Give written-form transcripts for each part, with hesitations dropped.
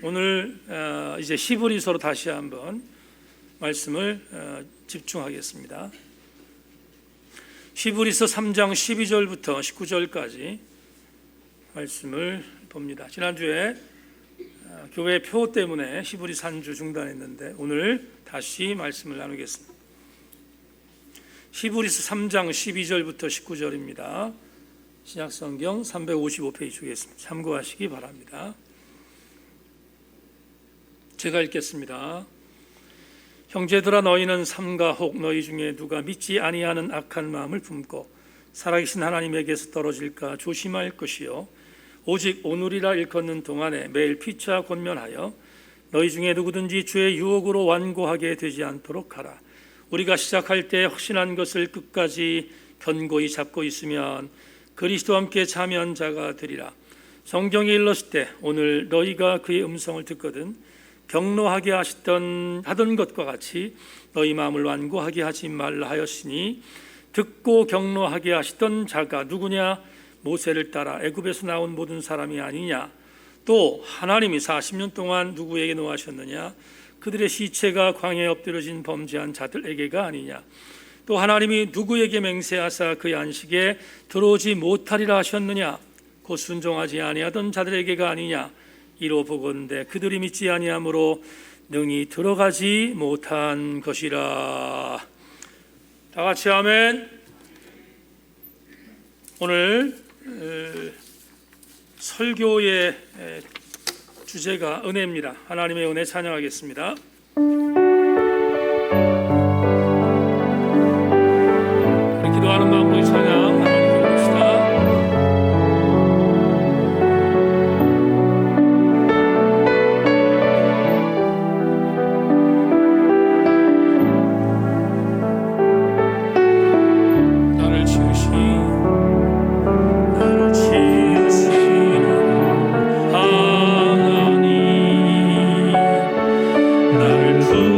오늘 이제 히브리서로 다시 한번 말씀을 집중하겠습니다. 히브리서 3장 12절부터 19절까지 말씀을 봅니다. 지난주에 교회 표 때문에 히브리 산주 중단했는데 오늘 다시 말씀을 나누겠습니다. 히브리서 3장 12절부터 19절입니다. 신약성경 355페이지 주겠습니다. 참고하시기 바랍니다. 제가 읽겠습니다. 형제들아, 너희는 삼가 혹 너희 중에 누가 믿지 아니하는 악한 마음을 품고 살아계신 하나님에게서 떨어질까 조심할 것이요, 오직 오늘이라 일컫는 동안에 매일 피차 권면하여 너희 중에 누구든지 주의 유혹으로 완고하게 되지 않도록 하라. 우리가 시작할 때 확신한 것을 끝까지 견고히 잡고 있으면 그리스도와 함께 참여한 자가 되리라. 성경에 일렀을 때 오늘 너희가 그의 음성을 듣거든 경노하게 하던 것과 같이 너희 마음을 완고하게 하지 말라 하였으니, 듣고 경노하게 하시던 자가 누구냐? 모세를 따라 애굽에서 나온 모든 사람이 아니냐? 또 하나님이 40년 동안 누구에게 노하셨느냐? 그들의 시체가 광야에 엎드려진 범죄한 자들에게가 아니냐? 또 하나님이 누구에게 맹세하사 그의 안식에 들어오지 못하리라 하셨느냐? 곧 순종하지 아니하던 자들에게가 아니냐? 이로 보건대 그들이 믿지 아니함으로 능히 들어가지 못한 것이라. 다 같이 아멘. 오늘 설교의 주제가 은혜입니다. 하나님의 은혜 찬양하겠습니다. 기도하는 마음으로 찬양 하나님께 드립시다. 나를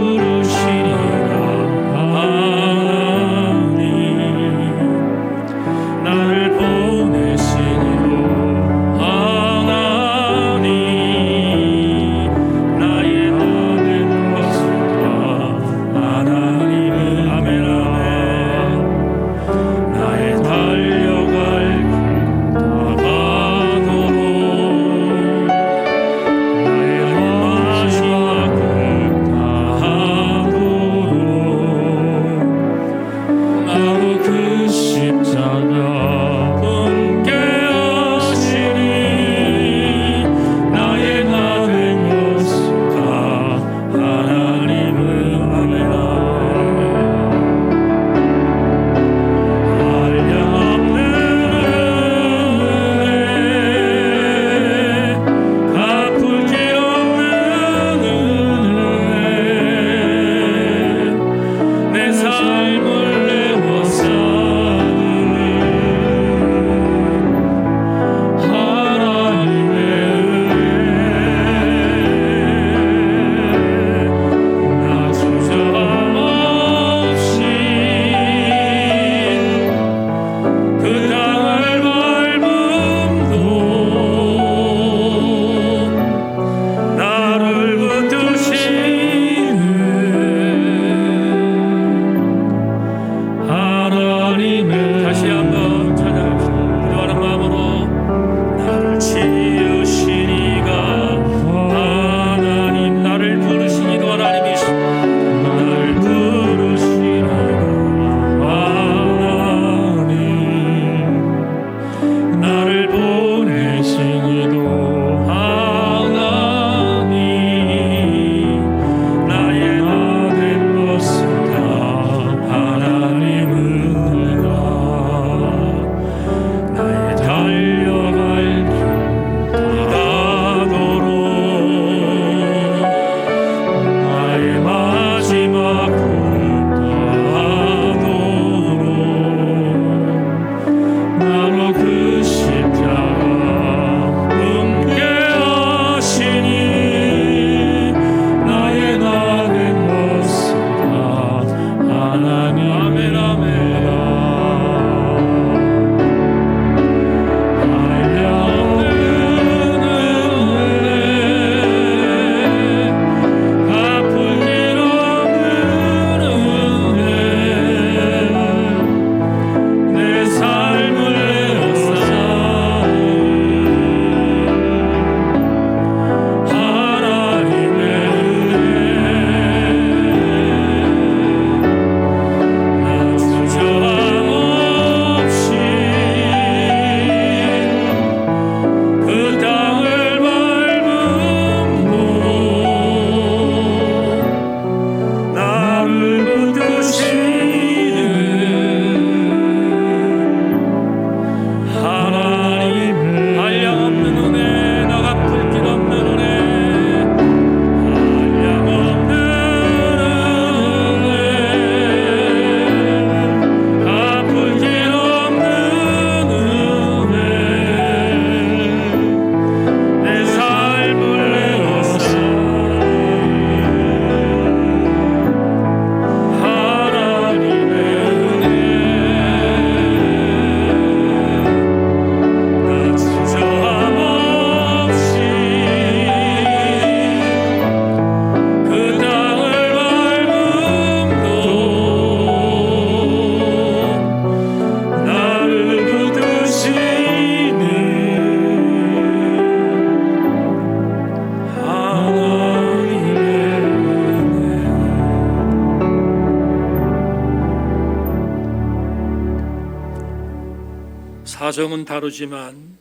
가정은 다르지만,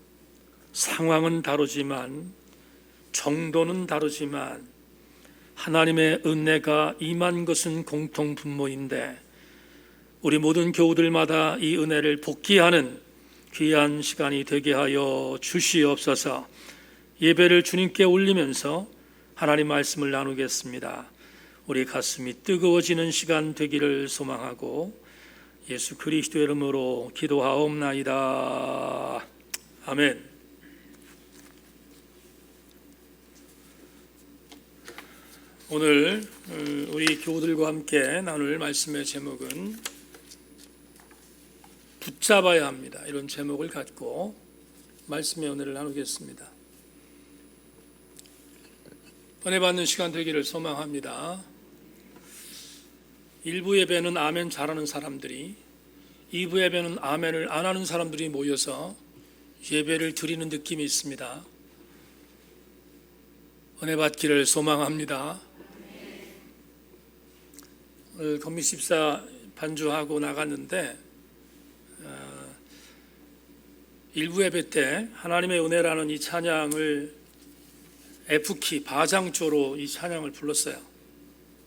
상황은 다르지만, 정도는 다르지만 하나님의 은혜가 임한 것은 공통 분모인데, 우리 모든 교우들마다 이 은혜를 복기하는 귀한 시간이 되게 하여 주시옵소서. 예배를 주님께 올리면서 하나님 말씀을 나누겠습니다. 우리 가슴이 뜨거워지는 시간 되기를 소망하고 예수 그리스도의 이름으로 기도하옵나이다. 아멘. 오늘 우리 교우들과 함께 나눌 말씀의 제목은 붙잡아야 합니다. 이런 제목을 갖고 말씀의 은혜를 나누겠습니다. 은혜 받는 시간 되기를 소망합니다. 일부 예배는 아멘 잘하는 사람들이, 2부 예배는 아멘을 안 하는 사람들이 모여서 예배를 드리는 느낌이 있습니다. 은혜 받기를 소망합니다. 오늘 건미14 반주하고 나갔는데 일부 예배 때 하나님의 은혜라는 이 찬양을 F키 바장조로 이 찬양을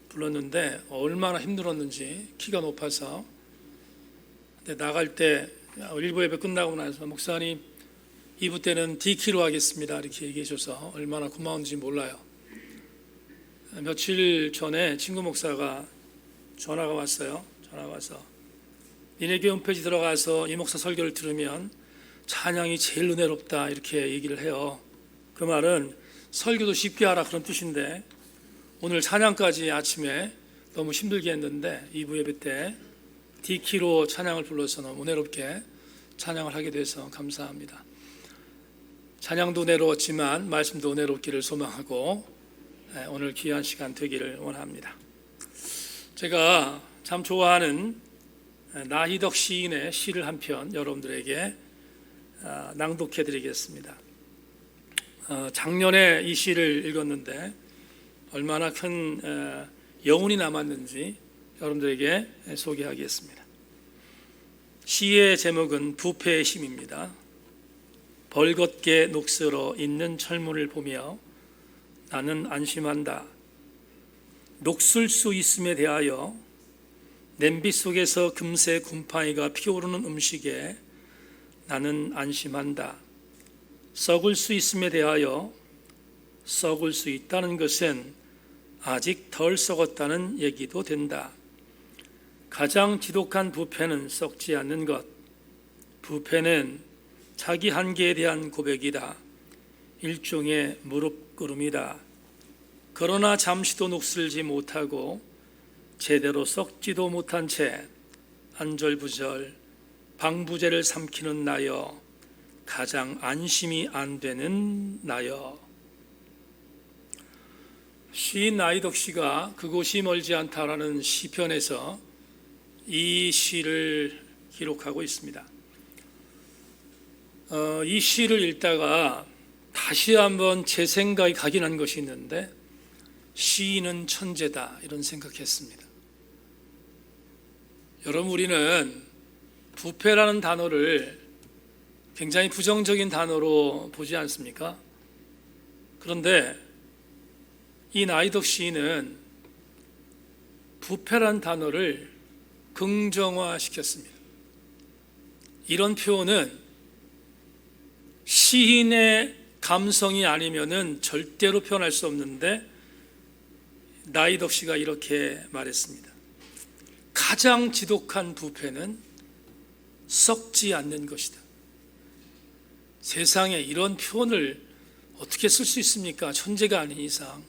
불렀는데 얼마나 힘들었는지, 키가 높아서. 근데 나갈 때 일부 예배 끝나고 나서 목사님 2부 때는 D키로 하겠습니다 이렇게 얘기해 줘서 얼마나 고마운지 몰라요. 며칠 전에 친구 목사가 전화가 왔어요. 전화가 와서 니네 교회 홈페이지 들어가서 이 목사 설교를 들으면 찬양이 제일 은혜롭다 이렇게 얘기를 해요. 그 말은 설교도 쉽게 하라 그런 뜻인데, 오늘 찬양까지 아침에 너무 힘들게 했는데 2부 예배 때 D키로 찬양을 불러서 너무 은혜롭게 찬양을 하게 돼서 감사합니다. 찬양도 은혜로웠지만 말씀도 은혜롭기를 소망하고 오늘 귀한 시간 되기를 원합니다. 제가 참 좋아하는 나희덕 시인의 시를 한 편 여러분들에게 낭독해 드리겠습니다. 작년에 이 시를 읽었는데 얼마나 큰 여운이 남았는지 여러분들에게 소개하겠습니다. 시의 제목은 부패의 힘입니다. 벌겋게 녹슬어 있는 철문을 보며 나는 안심한다. 녹슬 수 있음에 대하여 냄비 속에서 금세 곰팡이가 피어오르는 음식에 나는 안심한다. 썩을 수 있음에 대하여 썩을 수 있다는 것은 아직 덜 썩었다는 얘기도 된다. 가장 지독한 부패는 썩지 않는 것. 부패는 자기 한계에 대한 고백이다. 일종의 무릎꿇음이다. 그러나 잠시도 녹슬지 못하고 제대로 썩지도 못한 채 안절부절 방부제를 삼키는 나여, 가장 안심이 안 되는 나여. 시인 나희덕 씨가 그곳이 멀지 않다라는 시편에서 이 시를 기록하고 있습니다. 이 시를 읽다가 다시 한번 제 생각이 각인한 것이 있는데, 시인은 천재다 이런 생각했습니다. 여러분, 우리는 부패라는 단어를 굉장히 부정적인 단어로 보지 않습니까? 그런데 이 나희덕 시인은 부패라는 단어를 긍정화시켰습니다. 이런 표현은 시인의 감성이 아니면은 절대로 표현할 수 없는데, 나희덕 씨가 이렇게 말했습니다. 가장 지독한 부패는 썩지 않는 것이다. 세상에 이런 표현을 어떻게 쓸 수 있습니까? 천재가 아닌 이상.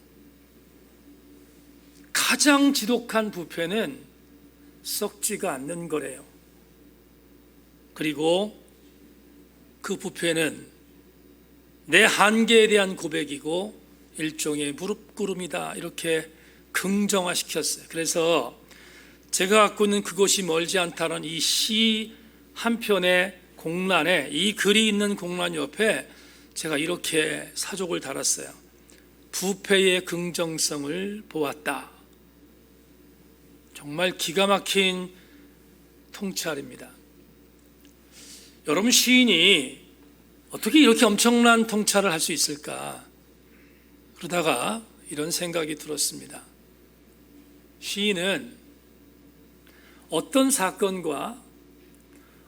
가장 지독한 부패는 썩지가 않는 거래요. 그리고 그 부패는 내 한계에 대한 고백이고 일종의 무릎꿇음이다 이렇게 긍정화시켰어요. 그래서 제가 갖고 있는 그곳이 멀지 않다는 이 시 한 편의 공란에, 이 글이 있는 공란 옆에 제가 이렇게 사족을 달았어요. 부패의 긍정성을 보았다. 정말 기가 막힌 통찰입니다. 여러분, 시인이 어떻게 이렇게 엄청난 통찰을 할 수 있을까? 그러다가 이런 생각이 들었습니다. 시인은 어떤 사건과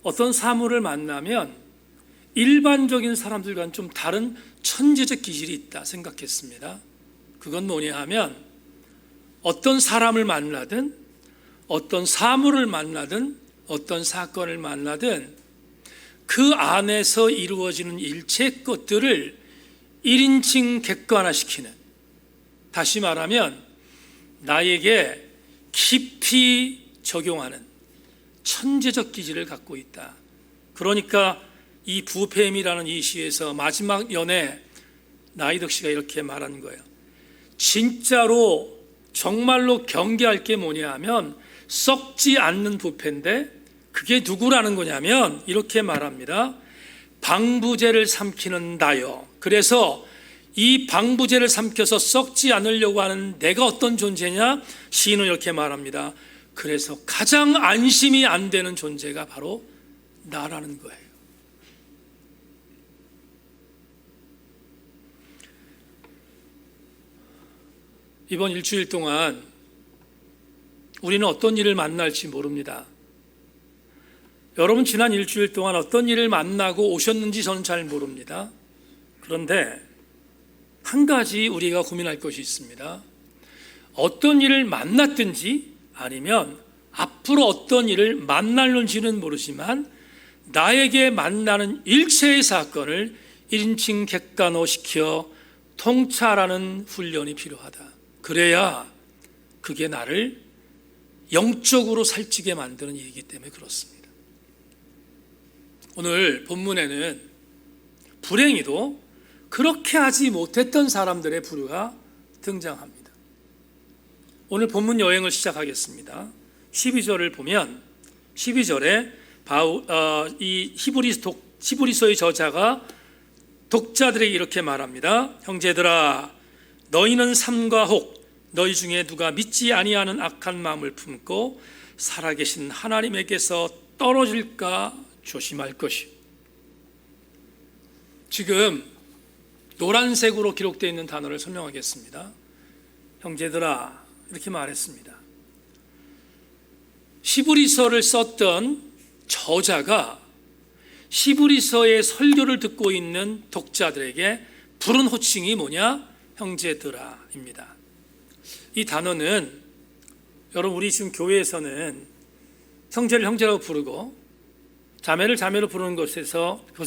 어떤 사물을 만나면 일반적인 사람들과는 좀 다른 천재적 기질이 있다 생각했습니다. 그건 뭐냐 하면 어떤 사람을 만나든 어떤 사물을 만나든 어떤 사건을 만나든 그 안에서 이루어지는 일체 것들을 1인칭 객관화시키는, 다시 말하면 나에게 깊이 적용하는 천재적 기질을 갖고 있다. 그러니까 이 부패임이라는 이 시에서 마지막 연에 나이덕 씨가 이렇게 말하는 거예요. 진짜로 정말로 경계할 게 뭐냐 하면 썩지 않는 부패인데 그게 누구라는 거냐면 이렇게 말합니다. 방부제를 삼키는 나요. 그래서 이 방부제를 삼켜서 썩지 않으려고 하는 내가 어떤 존재냐? 시인은 이렇게 말합니다. 그래서 가장 안심이 안 되는 존재가 바로 나라는 거예요. 이번 일주일 동안 우리는 어떤 일을 만날지 모릅니다. 여러분, 지난 일주일 동안 어떤 일을 만나고 오셨는지 저는 잘 모릅니다. 그런데 한 가지 우리가 고민할 것이 있습니다. 어떤 일을 만났든지 아니면 앞으로 어떤 일을 만날는지는 모르지만 나에게 만나는 일체의 사건을 1인칭 객관화시켜 통찰하는 훈련이 필요하다. 그래야 그게 나를 영적으로 살찌게 만드는 일이기 때문에 그렇습니다. 오늘 본문에는 불행히도 그렇게 하지 못했던 사람들의 부류가 등장합니다. 오늘 본문 여행을 시작하겠습니다. 12절을 보면 12절에 이 히브리서의 저자가 독자들에게 이렇게 말합니다. 형제들아, 너희는 삼가 혹 너희 중에 누가 믿지 아니하는 악한 마음을 품고 살아계신 하나님에게서 떨어질까 조심할 것이요. 지금 노란색으로 기록되어 있는 단어를 설명하겠습니다. 형제들아, 이렇게 말했습니다. 히브리서를 썼던 저자가 히브리서의 설교를 듣고 있는 독자들에게 부른 호칭이 뭐냐? 형제들아입니다. 이 단어는 여러분, 우리 지금 교회에서는 형제를 형제라고 부르고 자매를 자매로 부르는 것에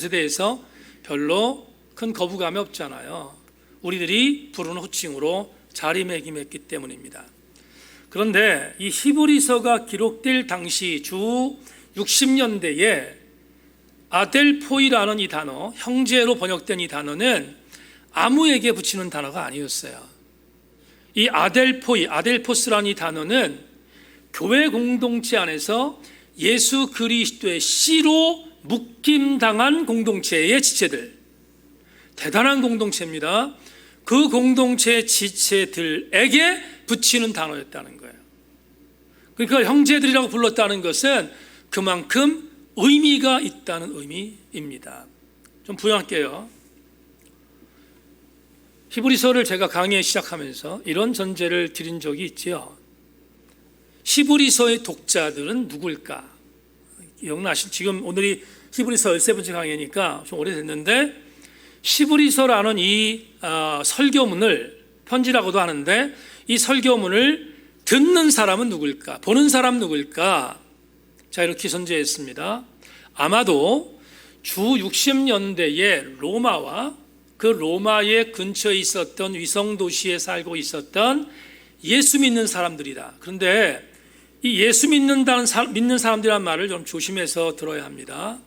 대해서 별로 큰 거부감이 없잖아요. 우리들이 부르는 호칭으로 자리매김했기 때문입니다. 그런데 이 히브리서가 기록될 당시 주 60년대에 아델포이라는 이 단어, 형제로 번역된 이 단어는 아무에게 붙이는 단어가 아니었어요. 이 아델포스라는 이 단어는 교회 공동체 안에서 예수 그리스도의 씨로 묶임당한 공동체의 지체들, 대단한 공동체입니다. 그 공동체의 지체들에게 붙이는 단어였다는 거예요. 그러니까 형제들이라고 불렀다는 것은 그만큼 의미가 있다는 의미입니다. 좀 부연할게요. 히브리서를 제가 강의 시작하면서 이런 전제를 드린 적이 있지요. 히브리서의 독자들은 누굴까? 기억나시죠? 지금 오늘이 히브리서 13번째 강의니까 좀 오래됐는데, 히브리서라는 이 설교문을, 편지라고도 하는데, 이 설교문을 듣는 사람은 누굴까? 보는 사람 누굴까? 자, 이렇게 전제했습니다. 아마도 주 60년대에 로마와 그 로마의 근처에 있었던 위성도시에 살고 있었던 예수 믿는 사람들이다. 그런데 이 예수 믿는 사람들이란 말을 좀 조심해서 들어야 합니다.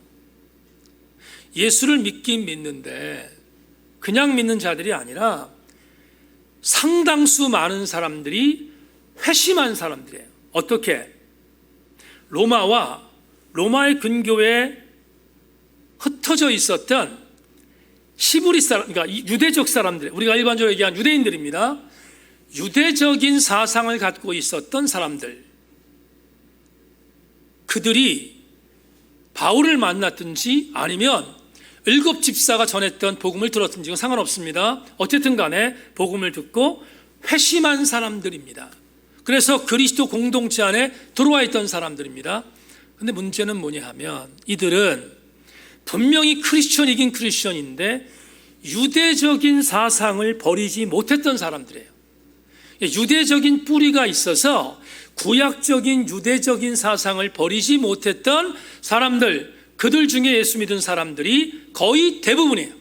예수를 믿긴 믿는데 그냥 믿는 자들이 아니라 상당수 많은 사람들이 회심한 사람들이에요. 어떻게? 로마의 근교에 흩어져 있었던 히브리 사람, 그러니까 유대적 사람들, 우리가 일반적으로 얘기한 유대인들입니다. 유대적인 사상을 갖고 있었던 사람들, 그들이 바울을 만났든지 아니면 7 집사가 전했던 복음을 들었든지 상관없습니다. 어쨌든 간에 복음을 듣고 회심한 사람들입니다. 그래서 그리스도 공동체 안에 들어와 있던 사람들입니다. 근데 문제는 뭐냐 하면 이들은 분명히 크리스천이긴 크리스천인데 유대적인 사상을 버리지 못했던 사람들이에요. 유대적인 뿌리가 있어서 구약적인 유대적인 사상을 버리지 못했던 사람들, 그들 중에 예수 믿은 사람들이 거의 대부분이에요.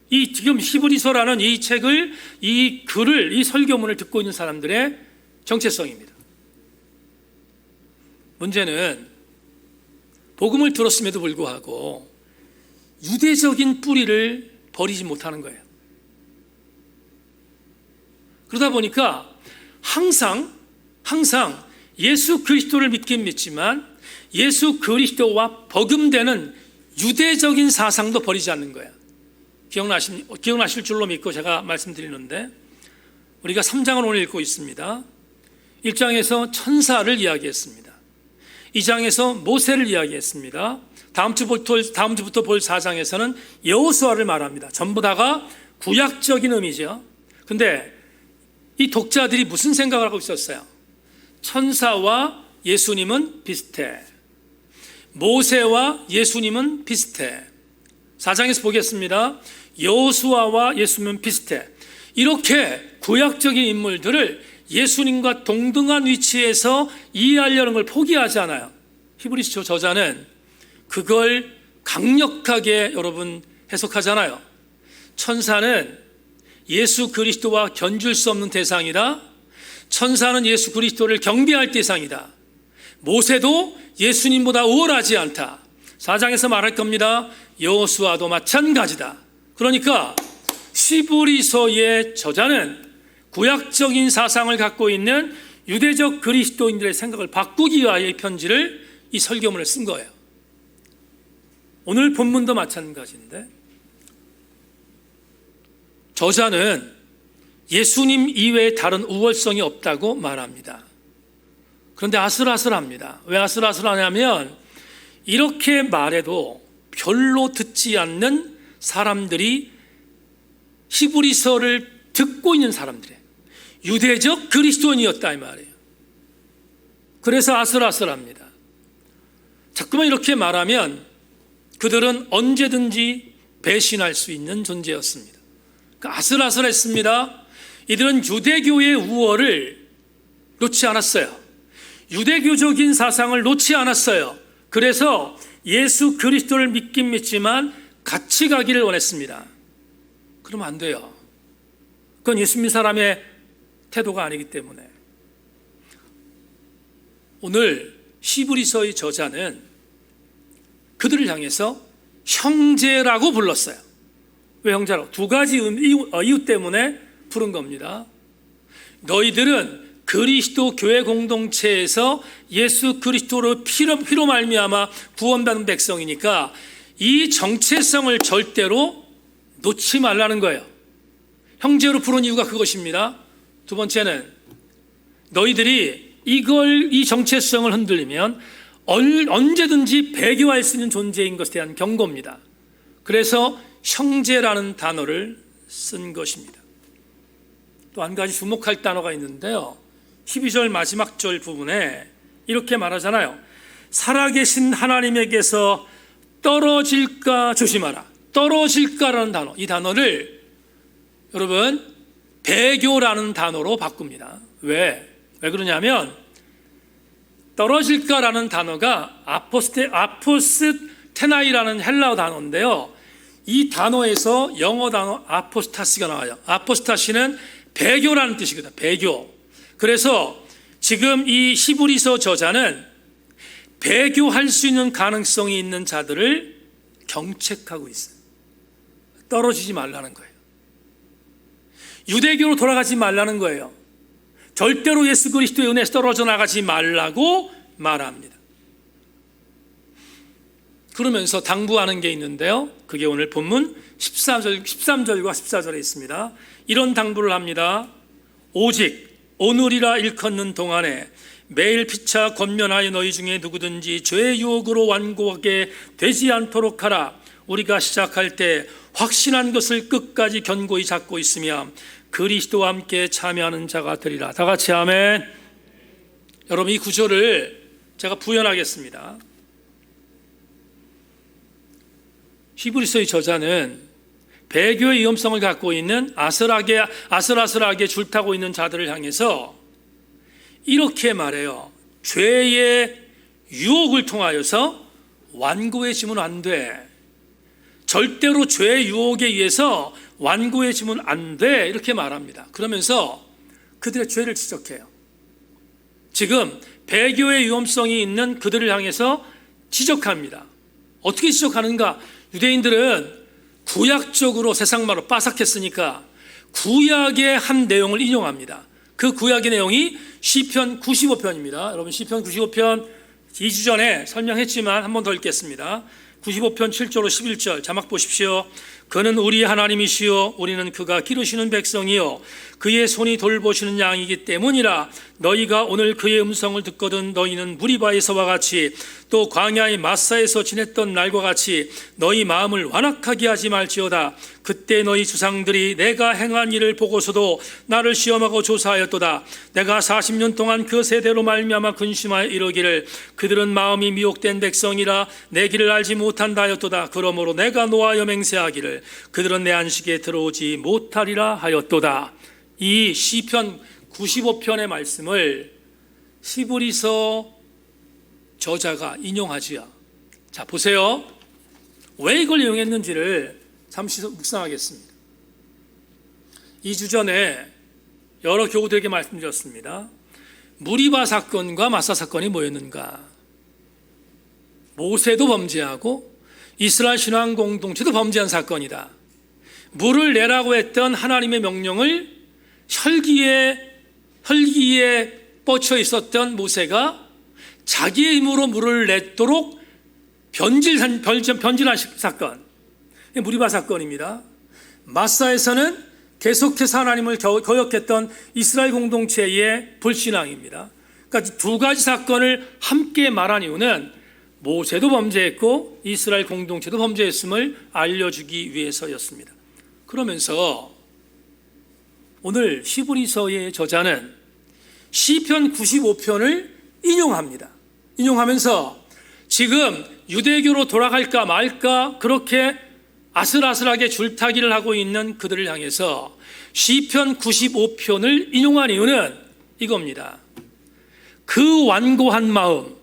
이 지금 히브리서라는 이 책을, 이 글을, 이 설교문을 듣고 있는 사람들의 정체성입니다. 문제는 복음을 들었음에도 불구하고 유대적인 뿌리를 버리지 못하는 거예요. 그러다 보니까 항상 예수 그리스도를 믿긴 믿지만 예수 그리스도와 버금되는 유대적인 사상도 버리지 않는 거예요. 기억나실 줄로 믿고 제가 말씀드리는데, 우리가 3장을 오늘 읽고 있습니다. 1장에서 천사를 이야기했습니다. 2장에서 모세를 이야기했습니다. 다음 주부터 볼 4장에서는 여호수아를 말합니다. 전부 다가 구약적인 의미죠. 근데 이 독자들이 무슨 생각을 하고 있었어요? 천사와 예수님은 비슷해. 모세와 예수님은 비슷해. 4장에서 보겠습니다. 여호수아와 예수님은 비슷해. 이렇게 구약적인 인물들을 예수님과 동등한 위치에서 이해하려는 걸 포기하지 않아요. 히브리서 저자는 그걸 강력하게 여러분 해석하잖아요. 천사는 예수 그리스도와 견줄 수 없는 대상이다. 천사는 예수 그리스도를 경배할 대상이다. 모세도 예수님보다 우월하지 않다. 4장에서 말할 겁니다. 여호수아도 마찬가지다. 그러니까 히브리서의 저자는 구약적인 사상을 갖고 있는 유대적 그리스도인들의 생각을 바꾸기 위하여 이 편지를, 이 설교문을 쓴 거예요. 오늘 본문도 마찬가지인데, 저자는 예수님 이외에 다른 우월성이 없다고 말합니다. 그런데 아슬아슬합니다. 왜 아슬아슬하냐면 이렇게 말해도 별로 듣지 않는 사람들이 히브리서를 듣고 있는 사람들이에요. 유대적 그리스도인이었다 이 말이에요. 그래서 아슬아슬합니다. 자꾸만 이렇게 말하면 그들은 언제든지 배신할 수 있는 존재였습니다. 그러니까 아슬아슬했습니다. 이들은 유대교의 우월을 놓지 않았어요. 유대교적인 사상을 놓지 않았어요. 그래서 예수 그리스도를 믿긴 믿지만 같이 가기를 원했습니다. 그러면 안 돼요. 그건 예수 믿는 사람의 태도가 아니기 때문에. 오늘 히브리서의 저자는 그들을 향해서 형제라고 불렀어요. 왜 형제라고? 두 가지 이유 때문에 부른 겁니다. 너희들은 그리스도 교회 공동체에서 예수 그리스도로 피로 말미암아 구원받은 백성이니까 이 정체성을 절대로 놓지 말라는 거예요. 형제로 부른 이유가 그것입니다. 두 번째는 너희들이 이 정체성을 흔들리면 언제든지 배교할 수 있는 존재인 것에 대한 경고입니다. 그래서 형제라는 단어를 쓴 것입니다. 또 한 가지 주목할 단어가 있는데요. 12절 마지막 절 부분에 이렇게 말하잖아요. 살아계신 하나님에게서 떨어질까 조심하라. 떨어질까라는 단어, 이 단어를 여러분 배교라는 단어로 바꿉니다. 왜 그러냐면 떨어질까라는 단어가 아포스테나이라는 헬라어 단어인데요. 이 단어에서 영어 단어 아포스타시가 나와요. 아포스타시는 배교라는 뜻이거든요. 배교. 그래서 지금 이 히브리서 저자는 배교할 수 있는 가능성이 있는 자들을 경책하고 있어요. 떨어지지 말라는 거예요. 유대교로 돌아가지 말라는 거예요. 절대로 예수 그리스도의 은혜에서 떨어져 나가지 말라고 말합니다. 그러면서 당부하는 게 있는데요. 그게 오늘 본문 13절과 14절에 있습니다. 이런 당부를 합니다. 오직 오늘이라 일컫는 동안에 매일 피차 권면하여 너희 중에 누구든지 죄의 유혹으로 완고하게 되지 않도록 하라. 우리가 시작할 때 확신한 것을 끝까지 견고히 잡고 있으며 그리스도와 함께 참여하는 자가 되리라. 다 같이 아멘. 여러분, 이 구절을 제가 부연하겠습니다. 히브리서의 저자는 배교의 위험성을 갖고 있는 아슬아슬하게 줄타고 있는 자들을 향해서 이렇게 말해요. 죄의 유혹을 통하여서 완고해지면 안 돼. 절대로 죄의 유혹에 의해서 완고해지면 안 돼. 이렇게 말합니다. 그러면서 그들의 죄를 지적해요. 지금 배교의 위험성이 있는 그들을 향해서 지적합니다. 어떻게 지적하는가? 유대인들은 구약적으로 세상말로 빠삭했으니까 구약의 한 내용을 인용합니다. 그 구약의 내용이 시편 95편입니다. 여러분, 시편 95편 2주 전에 설명했지만 한 번 더 읽겠습니다. 95편 7절로 11절 자막 보십시오. 그는 우리 하나님이시요 우리는 그가 기르시는 백성이요 그의 손이 돌보시는 양이기 때문이라. 너희가 오늘 그의 음성을 듣거든 너희는 무리바에서와 같이 또 광야의 마사에서 지냈던 날과 같이 너희 마음을 완악하게 하지 말지어다. 그때 너희 조상들이 내가 행한 일을 보고서도 나를 시험하고 조사하였도다. 내가 40년 동안 그 세대로 말미암아 근심하여 이르기를 그들은 마음이 미혹된 백성이라 내 길을 알지 못한다 하였도다. 그러므로 내가 노하여 맹세하기를 그들은 내 안식에 들어오지 못하리라 하였도다. 이 시편 95편의 말씀을 히브리서 저자가 인용하지요. 자, 보세요. 왜 이걸 인용했는지를 잠시 묵상하겠습니다. 2주 전에 여러 교우들에게 말씀드렸습니다. 무리바 사건과 마사 사건이 뭐였는가? 모세도 범죄하고 이스라엘 신앙 공동체도 범죄한 사건이다. 물을 내라고 했던 하나님의 명령을 혈기에 뻗쳐 있었던 모세가 자기의 힘으로 물을 냈도록 변질한 사건, 무리바 사건입니다. 마사에서는 계속해서 하나님을 거역했던 이스라엘 공동체의 불신앙입니다. 그러니까 두 가지 사건을 함께 말한 이유는 모세도 범죄했고 이스라엘 공동체도 범죄했음을 알려주기 위해서였습니다. 그러면서 오늘 히브리서의 저자는 시편 95편을 인용합니다. 인용하면서 지금 유대교로 돌아갈까 말까 그렇게 아슬아슬하게 줄타기를 하고 있는 그들을 향해서 시편 95편을 인용한 이유는 이겁니다. 그 완고한 마음,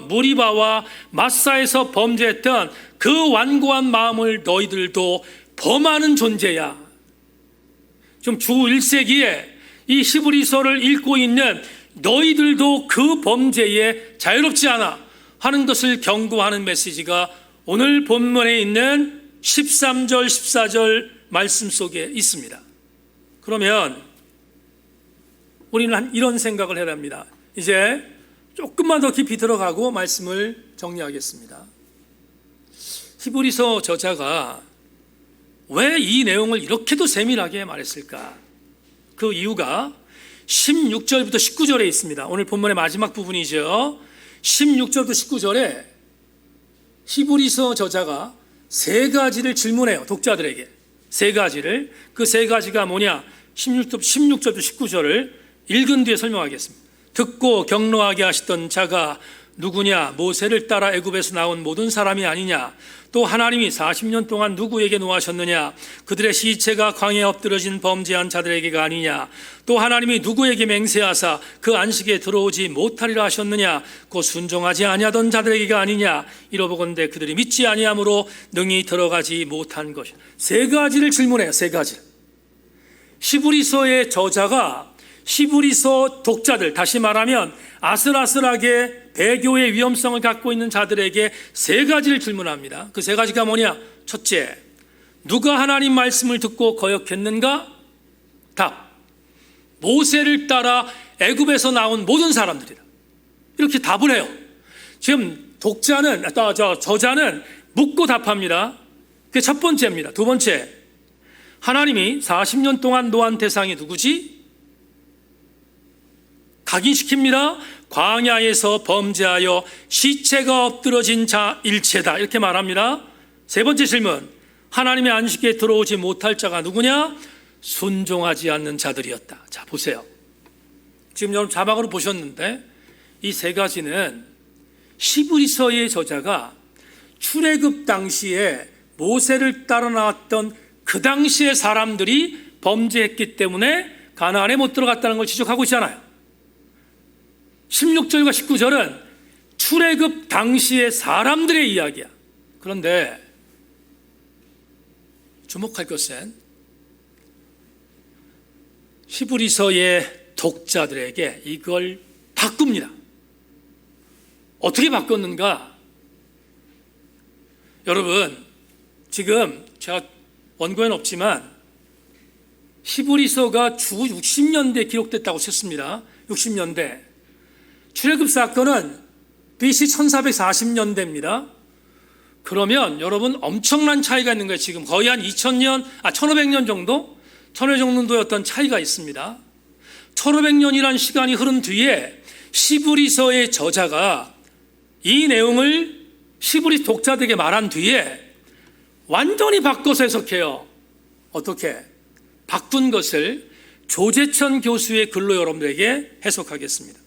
무리바와 마사에서 범죄했던 그 완고한 마음을 너희들도 범하는 존재야. 좀 주 1세기에 이 히브리서를 읽고 있는 너희들도 그 범죄에 자유롭지 않아 하는 것을 경고하는 메시지가 오늘 본문에 있는 13절, 14절 말씀 속에 있습니다. 그러면 우리는 이런 생각을 해야 합니다. 이제 조금만 더 깊이 들어가고 말씀을 정리하겠습니다. 히브리서 저자가 왜 이 내용을 이렇게도 세밀하게 말했을까? 그 이유가 16절부터 19절에 있습니다. 오늘 본문의 마지막 부분이죠. 16절부터 19절에 히브리서 저자가 세 가지를 질문해요. 독자들에게 세 가지를. 그 세 가지가 뭐냐? 16절부터 19절을 읽은 뒤에 설명하겠습니다. 듣고 경로하게 하시던 자가 누구냐? 모세를 따라 애굽에서 나온 모든 사람이 아니냐? 또 하나님이 40년 동안 누구에게 노하셨느냐? 그들의 시체가 광야에 엎드러진 범죄한 자들에게가 아니냐? 또 하나님이 누구에게 맹세하사 그 안식에 들어오지 못하리라 하셨느냐? 곧 순종하지 아니하던 자들에게가 아니냐? 이러보건대 그들이 믿지 아니함으로 능히 들어가지 못한 것이다. 세 가지를 질문해요. 세 가지. 히브리서의 저자가 히브리서 독자들, 다시 말하면 아슬아슬하게 배교의 위험성을 갖고 있는 자들에게 세 가지를 질문합니다. 그 세 가지가 뭐냐? 첫째, 누가 하나님 말씀을 듣고 거역했는가? 답, 모세를 따라 애굽에서 나온 모든 사람들이다. 이렇게 답을 해요. 지금 저자는 묻고 답합니다. 그게 첫 번째입니다. 두 번째, 하나님이 40년 동안 노한 대상이 누구지? 각인시킵니다. 광야에서 범죄하여 시체가 엎드러진 자 일체다, 이렇게 말합니다. 세 번째 질문, 하나님의 안식에 들어오지 못할 자가 누구냐? 순종하지 않는 자들이었다. 자, 보세요. 지금 여러분 자막으로 보셨는데 이 세 가지는 히브리서의 저자가 출애굽 당시에 모세를 따라 나왔던 그 당시의 사람들이 범죄했기 때문에 가나안에 못 들어갔다는 걸 지적하고 있잖아요. 16절과 19절은 출애굽 당시의 사람들의 이야기야. 그런데 주목할 것은 히브리서의 독자들에게 이걸 바꿉니다. 어떻게 바꿨는가? 여러분, 지금 제가 원고에는 없지만 히브리서가 주 60년대에 기록됐다고 쳤습니다. 60년대. 출애굽 사건은 BC 1440년대입니다. 그러면 여러분 엄청난 차이가 있는 거예요. 지금 거의 한 1500년 정도? 1500년 정도의 어떤 차이가 있습니다. 1500년이라는 시간이 흐른 뒤에 히브리서의 저자가 이 내용을 히브리 독자들에게 말한 뒤에 완전히 바꿔서 해석해요. 어떻게? 바꾼 것을 조재천 교수의 글로 여러분들에게 해석하겠습니다.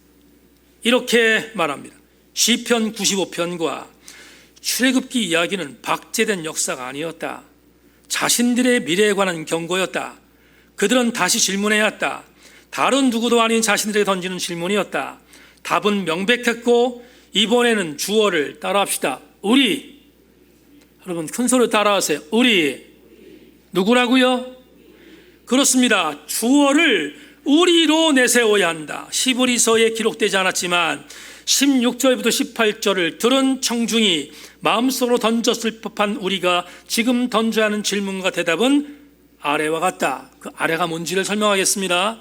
이렇게 말합니다. 시편 95편과 출애굽기 이야기는 박제된 역사가 아니었다. 자신들의 미래에 관한 경고였다. 그들은 다시 질문해야 했다. 다른 누구도 아닌 자신들에게 던지는 질문이었다. 답은 명백했고 이번에는 주어를 따라합시다. 우리, 여러분 큰 소리로 따라하세요. 우리, 누구라고요? 그렇습니다. 주어를 우리로 내세워야 한다. 히브리서에 기록되지 않았지만 16절부터 18절을 들은 청중이 마음속으로 던졌을 법한 우리가 지금 던져야 하는 질문과 대답은 아래와 같다. 그 아래가 뭔지를 설명하겠습니다.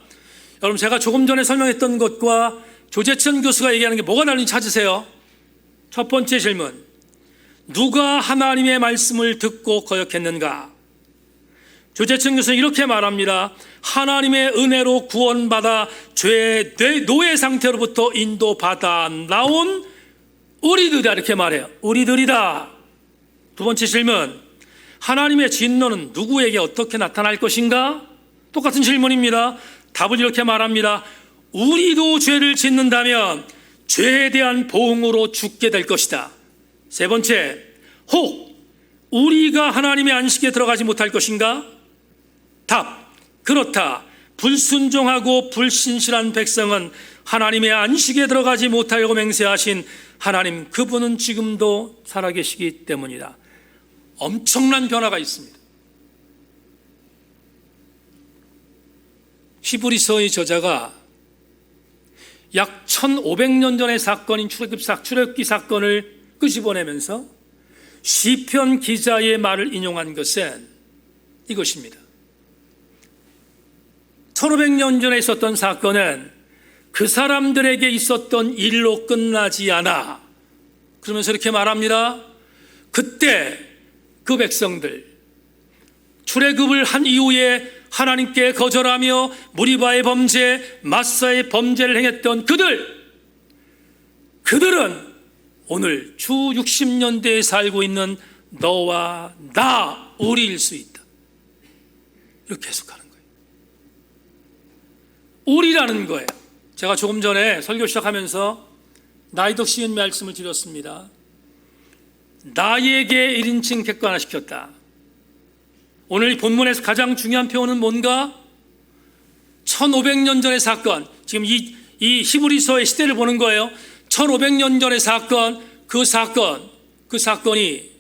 여러분, 제가 조금 전에 설명했던 것과 조재천 교수가 얘기하는 게 뭐가 다른지 찾으세요. 첫 번째 질문, 누가 하나님의 말씀을 듣고 거역했는가? 조재천 교수는 이렇게 말합니다. 하나님의 은혜로 구원받아 죄의 노예 상태로부터 인도받아 나온 우리들이다, 이렇게 말해요. 우리들이다. 두 번째 질문, 하나님의 진노는 누구에게 어떻게 나타날 것인가? 똑같은 질문입니다. 답을 이렇게 말합니다. 우리도 죄를 짓는다면 죄에 대한 보응으로 죽게 될 것이다. 세 번째, 혹 우리가 하나님의 안식에 들어가지 못할 것인가? 답, 그렇다. 불순종하고 불신실한 백성은 하나님의 안식에 들어가지 못하려고 맹세하신 하나님, 그분은 지금도 살아계시기 때문이다. 엄청난 변화가 있습니다. 히브리서의 저자가 약 1500년 전의 사건인 출애굽기 사건을 끄집어내면서 시편 기자의 말을 인용한 것은 이것입니다. 1500년 전에 있었던 사건은 그 사람들에게 있었던 일로 끝나지 않아. 그러면서 이렇게 말합니다. 그때 그 백성들, 출애굽을 한 이후에 하나님께 거절하며 무리바의 범죄, 마사의 범죄를 행했던 그들은 오늘 주 60년대에 살고 있는 너와 나, 우리일 수 있다. 이렇게 해석하는 거예요. 우리라는 거예요. 제가 조금 전에 설교 시작하면서 나이덕 시인 말씀을 드렸습니다. 나에게 1인칭 객관화시켰다. 오늘 본문에서 가장 중요한 표현은 뭔가? 1500년 전의 사건, 지금 이 히브리서의 시대를 보는 거예요. 1500년 전의 사건, 그 사건이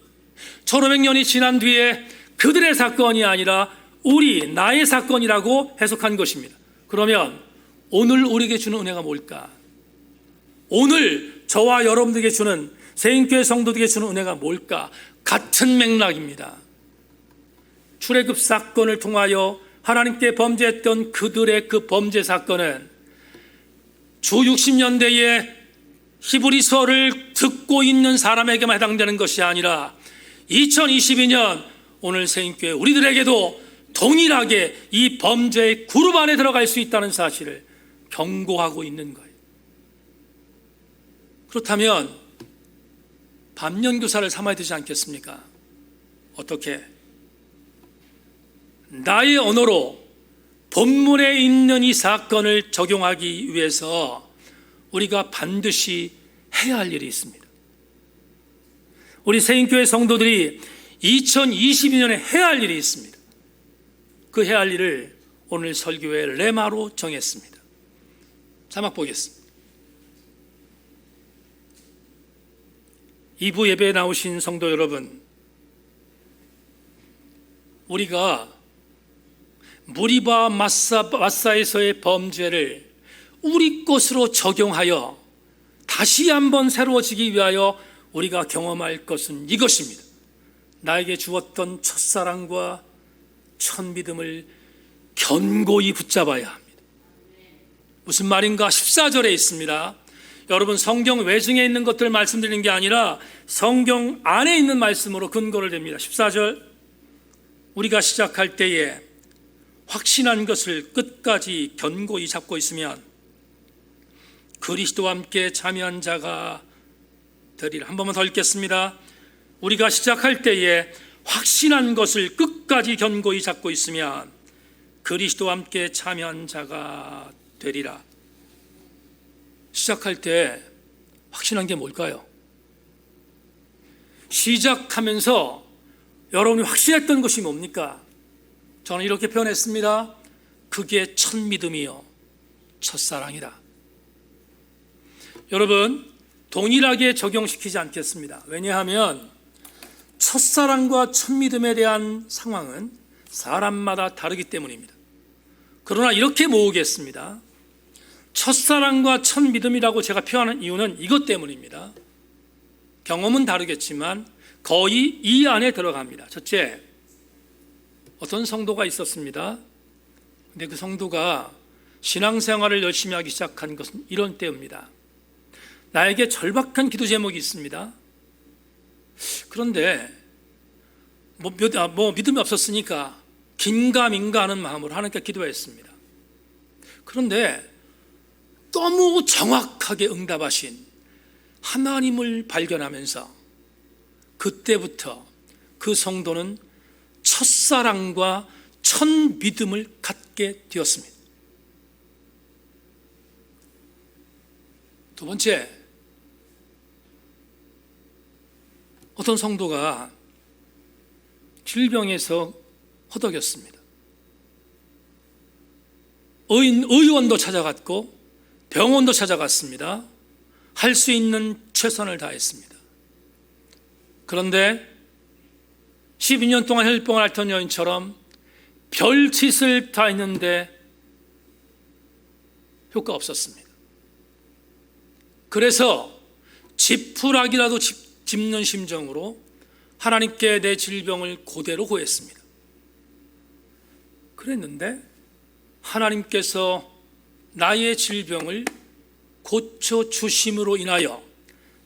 1500년이 지난 뒤에 그들의 사건이 아니라 나의 사건이라고 해석한 것입니다. 그러면 오늘 우리에게 주는 은혜가 뭘까? 오늘 저와 여러분들에게 주는, 새인교회 성도들에게 주는 은혜가 뭘까? 같은 맥락입니다. 출애굽 사건을 통하여 하나님께 범죄했던 그들의 그 범죄 사건은 주 60년대에 히브리서를 듣고 있는 사람에게만 해당되는 것이 아니라 2022년 오늘 새인교회 우리들에게도 동일하게 이 범죄의 그룹 안에 들어갈 수 있다는 사실을 경고하고 있는 거예요. 그렇다면 반면교사를 삼아야 되지 않겠습니까? 어떻게? 나의 언어로 본문에 있는 이 사건을 적용하기 위해서 우리가 반드시 해야 할 일이 있습니다. 우리 세인교회 성도들이 2022년에 해야 할 일이 있습니다. 그 해야 할 일을 오늘 설교의 레마로 정했습니다. 자막 보겠습니다. 2부 예배에 나오신 성도 여러분, 우리가 무리바 마사에서의 범죄를 우리 것으로 적용하여 다시 한번 새로워지기 위하여 우리가 경험할 것은 이것입니다. 나에게 주었던 첫사랑과 첫믿음을 견고히 붙잡아야 합니다. 무슨 말인가? 14절에 있습니다. 여러분, 성경 외증에 있는 것들을 말씀드리는 게 아니라 성경 안에 있는 말씀으로 근거를 댑니다. 14절, 우리가 시작할 때에 확신한 것을 끝까지 견고히 잡고 있으면 그리스도와 함께 참여한 자가 되리라. 한 번만 더 읽겠습니다. 우리가 시작할 때에 확신한 것을 끝까지 견고히 잡고 있으면 그리스도와 함께 참여한 자가 되리라. 시작할 때 확신한 게 뭘까요? 시작하면서 여러분이 확신했던 것이 뭡니까? 저는 이렇게 표현했습니다. 그게 첫 믿음이요, 첫사랑이다. 여러분, 동일하게 적용시키지 않겠습니다. 왜냐하면 첫사랑과 첫 믿음에 대한 상황은 사람마다 다르기 때문입니다. 그러나 이렇게 모으겠습니다. 첫사랑과 첫 믿음이라고 제가 표현하는 이유는 이것 때문입니다. 경험은 다르겠지만 거의 이 안에 들어갑니다. 첫째, 어떤 성도가 있었습니다. 근데 그 성도가 신앙생활을 열심히 하기 시작한 것은 이런 때입니다. 나에게 절박한 기도 제목이 있습니다. 그런데 믿음이 없었으니까 긴가민가 하는 마음으로 하나님께 기도했습니다. 그런데 너무 정확하게 응답하신 하나님을 발견하면서 그때부터 그 성도는 첫사랑과 첫 믿음을 갖게 되었습니다. 두 번째, 어떤 성도가 질병에서 허덕였습니다. 의원도 찾아갔고 병원도 찾아갔습니다. 할 수 있는 최선을 다했습니다. 그런데 12년 동안 혈병을 앓던 여인처럼 별짓을 다 했는데 효과 없었습니다. 그래서 지푸라기라도 짚는 심정으로 하나님께 내 질병을 그대로 고했습니다. 그랬는데 하나님께서 나의 질병을 고쳐주심으로 인하여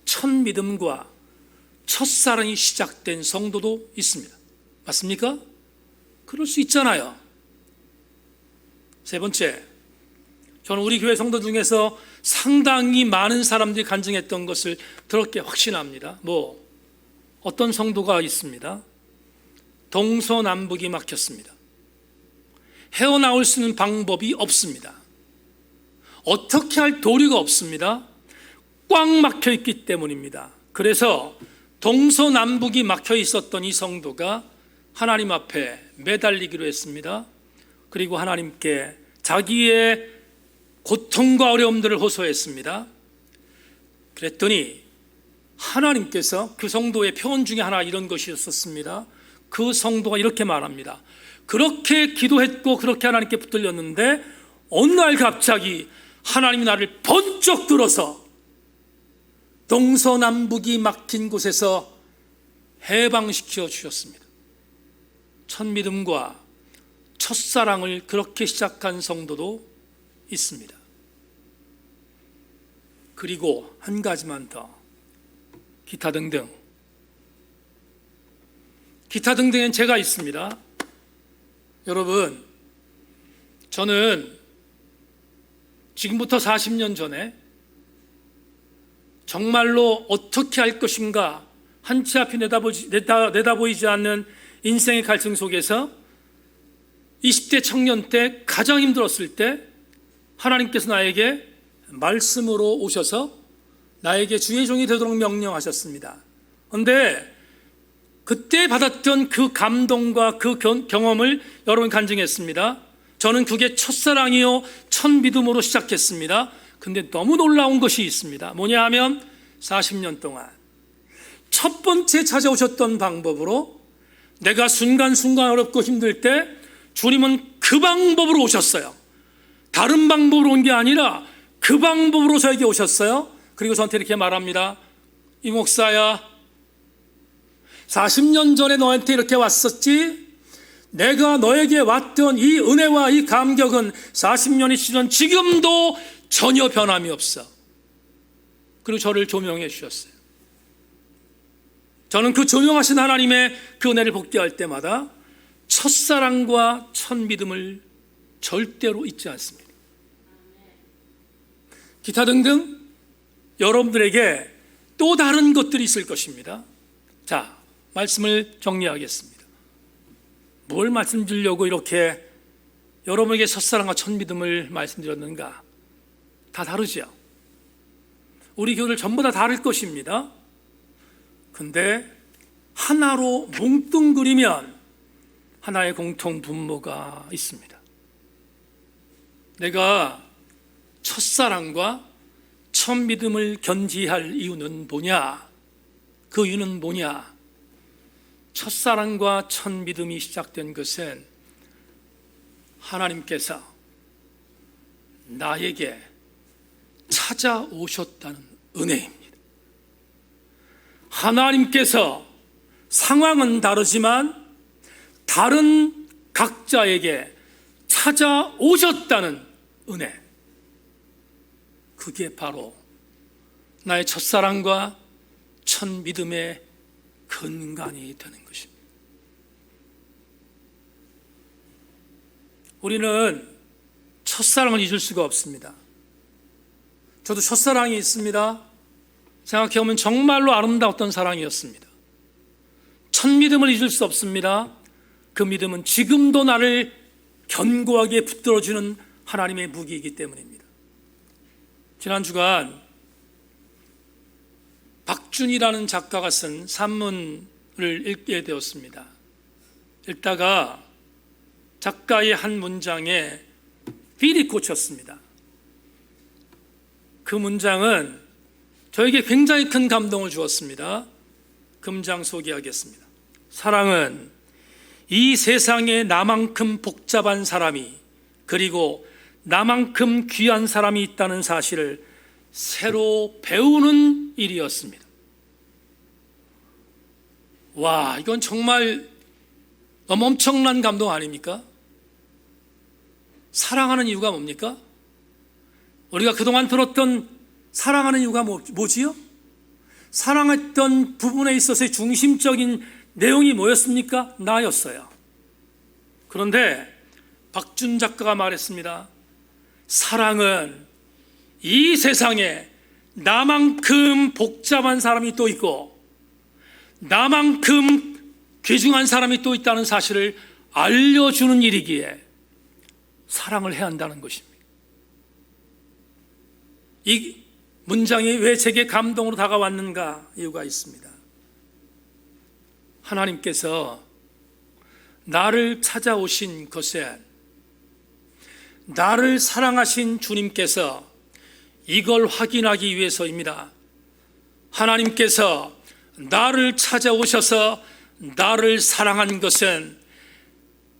첫 믿음과 첫사랑이 시작된 성도도 있습니다. 맞습니까? 그럴 수 있잖아요. 세 번째, 저는 우리 교회 성도 중에서 상당히 많은 사람들이 간증했던 것을 그렇게 확신합니다. 어떤 성도가 있습니다. 동서남북이 막혔습니다. 헤어나올 수 있는 방법이 없습니다. 어떻게 할 도리가 없습니다. 꽉 막혀 있기 때문입니다. 그래서 동서남북이 막혀 있었던 이 성도가 하나님 앞에 매달리기로 했습니다. 그리고 하나님께 자기의 고통과 어려움들을 호소했습니다. 그랬더니 하나님께서 그 성도의 표현 중에 하나 이런 것이 있었습니다. 그 성도가 이렇게 말합니다. 그렇게 기도했고 그렇게 하나님께 붙들렸는데 어느 날 갑자기 하나님이 나를 번쩍 들어서 동서남북이 막힌 곳에서 해방시켜 주셨습니다. 첫 믿음과 첫사랑을 그렇게 시작한 성도도 있습니다. 그리고 한 가지만 더, 기타 등등엔 제가 있습니다. 여러분, 저는 지금부터 40년 전에 정말로 어떻게 할 것인가 한치 앞이 내다보이지 않는 인생의 갈등 속에서 20대 청년 때 가장 힘들었을 때 하나님께서 나에게 말씀으로 오셔서 나에게 주의 종이 되도록 명령하셨습니다. 그런데 그때 받았던 그 감동과 그 경험을 여러분 간증했습니다. 저는 그게 첫사랑이요 첫 믿음으로 시작했습니다. 근데 너무 놀라운 것이 있습니다. 뭐냐 하면 40년 동안 첫 번째 찾아오셨던 방법으로 내가 순간순간 어렵고 힘들 때 주님은 그 방법으로 오셨어요. 다른 방법으로 온 게 아니라 그 방법으로 저에게 오셨어요. 그리고 저한테 이렇게 말합니다. 이 목사야, 40년 전에 너한테 이렇게 왔었지? 내가 너에게 왔던 이 은혜와 이 감격은 40년이 지난 지금도 전혀 변함이 없어. 그리고 저를 조명해 주셨어요. 저는 그 조명하신 하나님의 그 은혜를 복귀할 때마다 첫사랑과 첫 믿음을 절대로 잊지 않습니다. 기타 등등 여러분들에게 또 다른 것들이 있을 것입니다. 자, 말씀을 정리하겠습니다. 뭘 말씀드리려고 이렇게 여러분에게 첫사랑과 첫 믿음을 말씀드렸는가? 다 다르죠. 우리 교회를 전부 다 다를 것입니다. 근데 하나로 뭉뚱그리면 하나의 공통 분모가 있습니다. 내가 첫사랑과 첫 믿음을 견지할 이유는 뭐냐? 그 이유는 뭐냐? 첫사랑과 첫 믿음이 시작된 것은 하나님께서 나에게 찾아오셨다는 은혜입니다. 하나님께서 상황은 다르지만 다른 각자에게 찾아오셨다는 은혜. 그게 바로 나의 첫사랑과 첫 믿음의 근간이 되는 것입니다. 우리는 첫사랑을 잊을 수가 없습니다. 저도 첫사랑이 있습니다. 생각해보면 정말로 아름다웠던 사랑이었습니다. 첫 믿음을 잊을 수 없습니다. 그 믿음은 지금도 나를 견고하게 붙들어주는 하나님의 무기이기 때문입니다. 지난 주간 박준이라는 작가가 쓴 산문을 읽게 되었습니다. 읽다가 작가의 한 문장에 필이 꽂혔습니다. 그 문장은 저에게 굉장히 큰 감동을 주었습니다. 그 문장 소개하겠습니다. 사랑은 이 세상에 나만큼 복잡한 사람이 그리고 나만큼 귀한 사람이 있다는 사실을 새로 배우는 일이었습니다. 와, 이건 정말 너무 엄청난 감동 아닙니까? 사랑하는 이유가 뭡니까? 우리가 그동안 들었던 사랑하는 이유가 뭐지요? 사랑했던 부분에 있어서의 중심적인 내용이 뭐였습니까? 나였어요. 그런데 박준 작가가 말했습니다. 사랑은 이 세상에 나만큼 복잡한 사람이 또 있고 나만큼 귀중한 사람이 또 있다는 사실을 알려주는 일이기에 사랑을 해야 한다는 것입니다. 이 문장이 왜 제게 감동으로 다가왔는가? 이유가 있습니다. 하나님께서 나를 찾아오신 것에 나를 사랑하신 주님께서 이걸 확인하기 위해서입니다. 하나님께서 나를 찾아오셔서 나를 사랑한 것은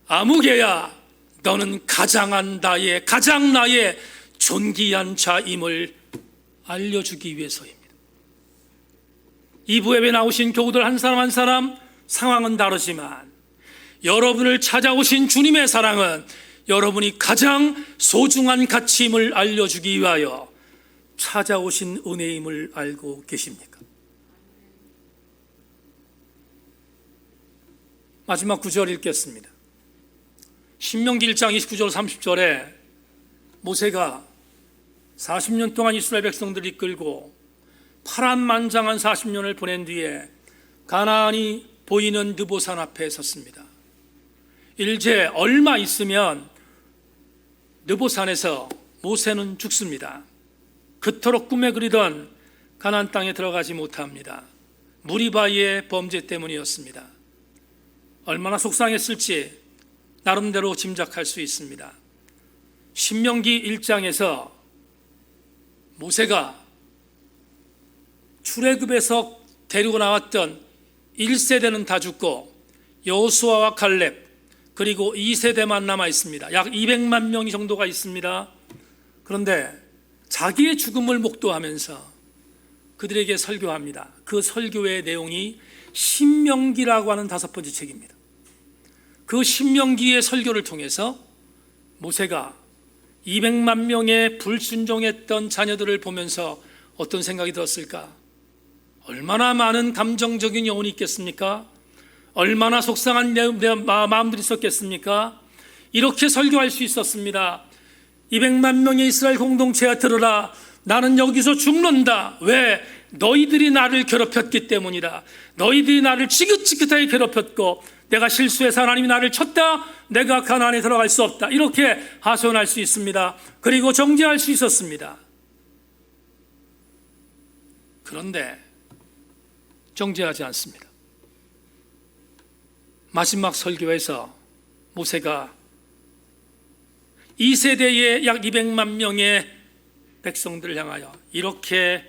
아무개야 너는 가장 나의 존귀한 자임을 알려주기 위해서입니다. 이 부회에 나오신 교우들 한 사람 한 사람 상황은 다르지만 여러분을 찾아오신 주님의 사랑은 여러분이 가장 소중한 가치임을 알려주기 위하여 찾아오신 은혜임을 알고 계십니까? 마지막 구절 읽겠습니다. 신명기 1장 29절 30절에 모세가 40년 동안 이스라엘 백성들을 이끌고 파란만장한 40년을 보낸 뒤에 가나안이 보이는 느보산 앞에 섰습니다. 이제 얼마 있으면 느보산에서 모세는 죽습니다. 그토록 꿈에 그리던 가나안 땅에 들어가지 못합니다. 무리바이의 범죄 때문이었습니다. 얼마나 속상했을지 나름대로 짐작할 수 있습니다. 신명기 1장에서 모세가 출애굽에서 데리고 나왔던 1세대는 다 죽고 여호수아와 갈렙 그리고 2세대만 남아 있습니다. 약 200만 명 정도가 있습니다. 그런데 자기의 죽음을 목도하면서 그들에게 설교합니다. 그 설교의 내용이 신명기라고 하는 5번째 책입니다. 그 신명기의 설교를 통해서 모세가 200만 명의 불순종했던 자녀들을 보면서 어떤 생각이 들었을까? 얼마나 많은 감정적인 여운이 있겠습니까? 얼마나 속상한 마음들이 있었겠습니까? 이렇게 설교할 수 있었습니다. 200만 명의 이스라엘 공동체가 들으라. 나는 여기서 죽는다. 왜? 너희들이 나를 괴롭혔기 때문이다. 너희들이 나를 지긋지긋하게 괴롭혔고 내가 실수해서 하나님이 나를 쳤다. 내가 가나안에 들어갈 수 없다. 이렇게 하소연할 수 있습니다. 그리고 정죄할 수 있었습니다. 그런데 정죄하지 않습니다. 마지막 설교에서 모세가 2세대의 약 200만 명의 백성들을 향하여 이렇게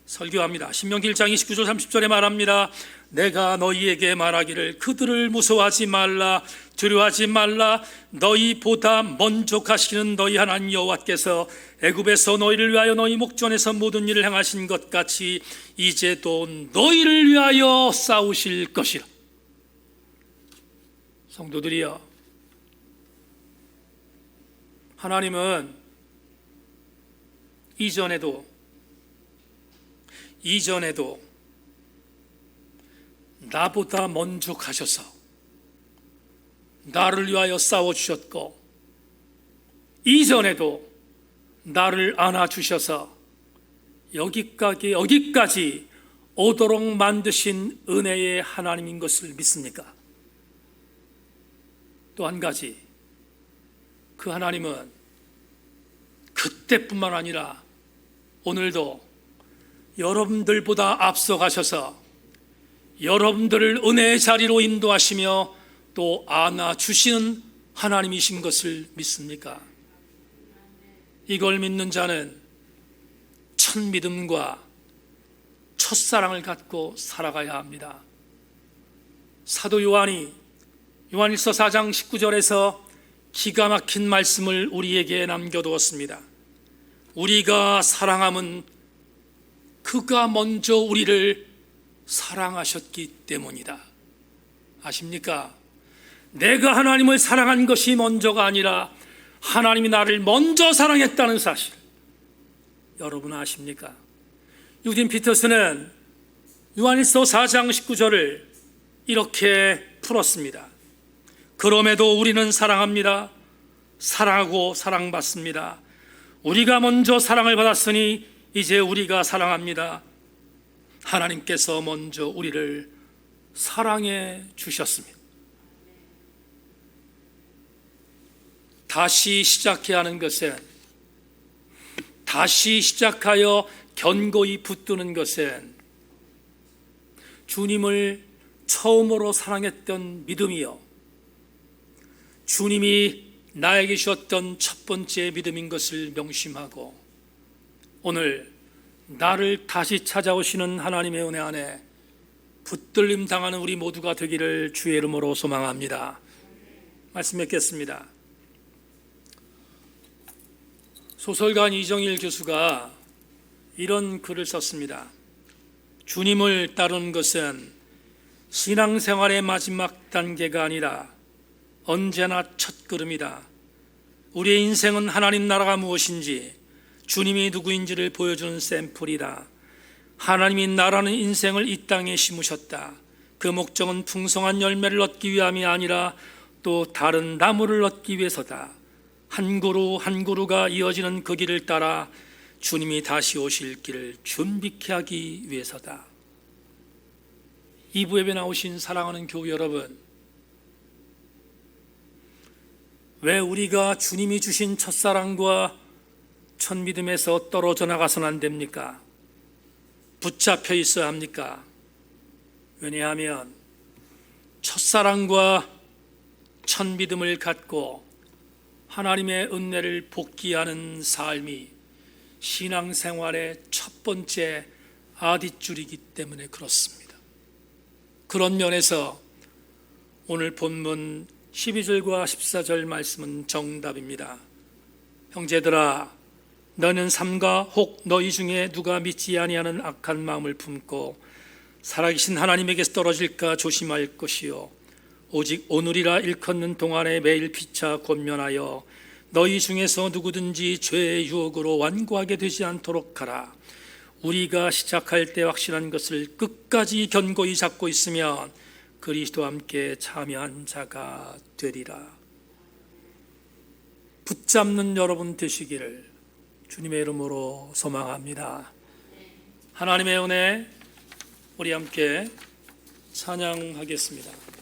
설교합니다. 신명기 1장 29절 30절에 말합니다. 내가 너희에게 말하기를 그들을 무서워하지 말라, 두려워하지 말라. 너희보다 먼저 가시는 너희 하나님 여호와께서 애굽에서 너희를 위하여 너희 목전에서 모든 일을 행하신 것 같이 이제 또 너희를 위하여 싸우실 것이라. 성도들이여, 하나님은 이전에도 나보다 먼저 가셔서 나를 위하여 싸워주셨고, 이전에도 나를 안아주셔서 여기까지 오도록 만드신 은혜의 하나님인 것을 믿습니까? 또 한 가지, 그 하나님은 그때뿐만 아니라 오늘도 여러분들보다 앞서가셔서 여러분들을 은혜의 자리로 인도하시며 또 안아주시는 하나님이신 것을 믿습니까? 이걸 믿는 자는 첫 믿음과 첫사랑을 갖고 살아가야 합니다. 사도 요한이 요한일서 4장 19절에서 기가 막힌 말씀을 우리에게 남겨두었습니다. 우리가 사랑함은 그가 먼저 우리를 사랑하셨기 때문이다. 아십니까? 내가 하나님을 사랑한 것이 먼저가 아니라 하나님이 나를 먼저 사랑했다는 사실, 여러분 아십니까? 유딘 피터스는 요한일서 4장 19절을 이렇게 풀었습니다. 그럼에도 우리는 사랑합니다. 사랑하고 사랑받습니다. 우리가 먼저 사랑을 받았으니 이제 우리가 사랑합니다. 하나님께서 먼저 우리를 사랑해 주셨습니다. 다시 시작해야 하는 것은, 다시 시작하여 견고히 붙드는 것은 주님을 처음으로 사랑했던 믿음이요, 주님이 나에게 주셨던 첫 번째 믿음인 것을 명심하고 오늘 나를 다시 찾아오시는 하나님의 은혜 안에 붙들림 당하는 우리 모두가 되기를 주의 이름으로 소망합니다. 말씀 맺겠습니다. 소설가 이정일 교수가 이런 글을 썼습니다. 주님을 따르는 것은 신앙생활의 마지막 단계가 아니라 언제나 첫걸음이다. 우리의 인생은 하나님 나라가 무엇인지, 주님이 누구인지를 보여주는 샘플이다. 하나님이 나라는 인생을 이 땅에 심으셨다. 그 목적은 풍성한 열매를 얻기 위함이 아니라 또 다른 나무를 얻기 위해서다. 한 그루 한 그루가 이어지는 그 길을 따라 주님이 다시 오실 길을 준비케 하기 위해서다. 2부 예배 나오신 사랑하는 교우 여러분, 왜 우리가 주님이 주신 첫사랑과 첫 믿음에서 떨어져 나가서는 안 됩니까? 붙잡혀 있어야 합니까? 왜냐하면 첫사랑과 첫 믿음을 갖고 하나님의 은혜를 복기하는 삶이 신앙생활의 첫 번째 아뒷줄이기 때문에 그렇습니다. 그런 면에서 오늘 본문 12절과 14절 말씀은 정답입니다. 형제들아, 너는 삼가 혹 너희 중에 누가 믿지 아니하는 악한 마음을 품고 살아계신 하나님에게서 떨어질까 조심할 것이요, 오직 오늘이라 일컫는 동안에 매일 피차 권면하여 너희 중에서 누구든지 죄의 유혹으로 완고하게 되지 않도록 하라. 우리가 시작할 때 확신한 것을 끝까지 견고히 잡고 있으면 그리스도와 함께 참여한 자가 되리라. 붙잡는 여러분 되시기를 주님의 이름으로 소망합니다. 하나님의 은혜, 우리 함께 찬양하겠습니다.